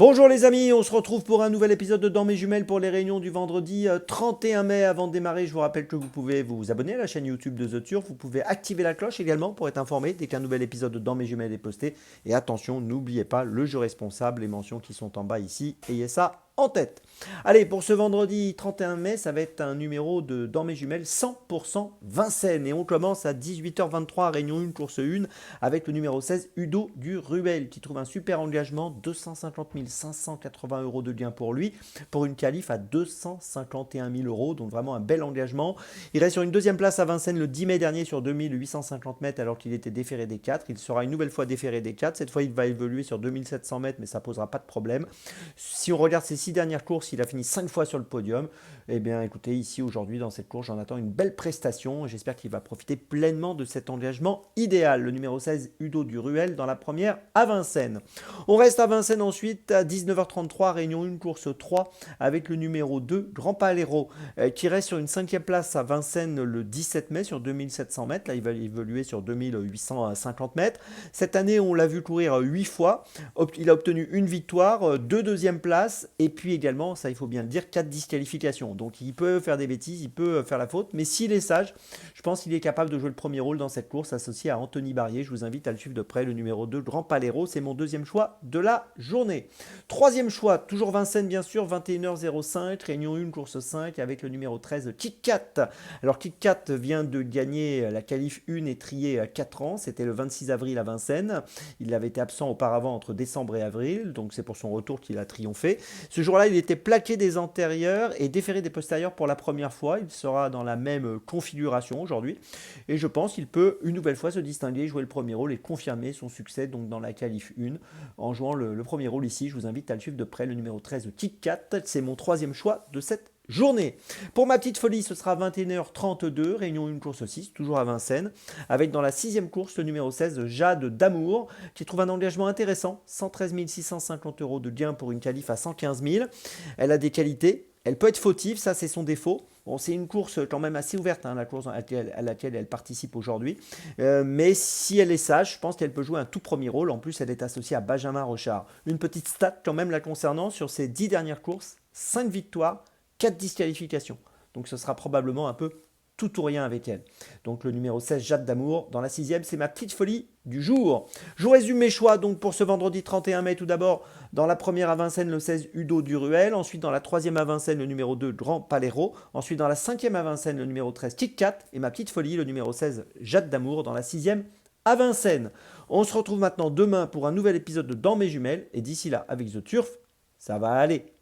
Bonjour les amis, on se retrouve pour un nouvel épisode de Dans mes jumelles pour les réunions du vendredi 31 mai. Avant de démarrer, je vous rappelle que vous pouvez vous abonner à la chaîne YouTube de The Turf. Vous pouvez activer la cloche également pour être informé dès qu'un nouvel épisode de Dans mes jumelles est posté. Et attention, n'oubliez pas le jeu responsable, les mentions qui sont en bas ici. Ayez ça en tête. Allez, pour ce vendredi 31 mai, ça va être un numéro de Dans mes jumelles 100% Vincennes. Et on commence à 18h23, réunion 1, course 1, avec le numéro 16, Udo du Ruel, qui trouve un super engagement, 250 580 euros de gain pour lui, pour une qualif à 251 000 euros, donc vraiment un bel engagement. Il reste sur une deuxième place à Vincennes le 10 mai dernier sur 2850 mètres, alors qu'il était déféré des 4. Il sera une nouvelle fois déféré des 4. Cette fois, il va évoluer sur 2700 mètres, mais ça ne posera pas de problème. Si on regarde ses 6 dernières courses, il a fini 5 fois sur le podium. Eh bien, écoutez, ici, aujourd'hui, dans cette course, j'en attends une belle prestation. J'espère qu'il va profiter pleinement de cet engagement idéal. Le numéro 16, Udo du Ruel, dans la première à Vincennes. On reste à Vincennes ensuite, à 19h33, réunion 1, course 3, avec le numéro 2, Grand Palero, qui reste sur une 5e place à Vincennes le 17 mai sur 2700 mètres. Là, il va évoluer sur 2850 mètres. Cette année, on l'a vu courir 8 fois. Il a obtenu une victoire, 2 deuxièmes places, et puis également, ça il faut bien le dire, 4 disqualifications. Donc il peut faire des bêtises, il peut faire la faute, mais s'il est sage, je pense qu'il est capable de jouer le premier rôle dans cette course, associé à Anthony Barrier. Je vous invite à le suivre de près, le numéro 2, Grand Palero. C'est mon deuxième choix de la journée. Troisième choix, toujours Vincennes bien sûr, 21h05, réunion 1, course 5, avec le numéro 13, KitKat. Alors KitKat vient de gagner la qualif 1 et trier à 4 ans, c'était le 26 avril à Vincennes. Il avait été absent auparavant entre décembre et avril, donc c'est pour son retour qu'il a triomphé. Ce jour-là, il était plaqué des antérieurs et déféré des postérieurs pour la première fois. Il sera dans la même configuration aujourd'hui. Et je pense qu'il peut une nouvelle fois se distinguer, jouer le premier rôle et confirmer son succès donc dans la qualif 1 en jouant le premier rôle ici. Je vous invite à le suivre de près, le numéro 13, KitKat. C'est mon troisième choix de cette journée. Pour ma petite folie, ce sera 21h32, réunion 1, course 6, toujours à Vincennes, avec dans la 6e course le numéro 16, Jade d'Amour, qui trouve un engagement intéressant, 113 650 euros de gain pour une qualif à 115 000. Elle a des qualités, elle peut être fautive, ça c'est son défaut. Bon, c'est une course quand même assez ouverte, la course à laquelle elle participe aujourd'hui. Mais si elle est sage, je pense qu'elle peut jouer un tout premier rôle. En plus, elle est associée à Benjamin Rochard. Une petite stat quand même la concernant, sur ses 10 dernières courses, 5 victoires, 4 disqualifications. Donc ce sera probablement un peu tout ou rien avec elle. Donc le numéro 16, Jade d'Amour. Dans la 6e, c'est ma petite folie du jour. Je vous résume mes choix donc pour ce vendredi 31 mai. Tout d'abord, dans la première à Vincennes, le 16, Udo du Ruel. Ensuite, dans la 3e à Vincennes, le numéro 2, Grand Palero. Ensuite, dans la 5e à Vincennes, le numéro 13, KitKat. Et ma petite folie, le numéro 16, Jade d'Amour. Dans la 6e à Vincennes. On se retrouve maintenant demain pour un nouvel épisode de Dans mes jumelles. Et d'ici là, avec The Turf, ça va aller.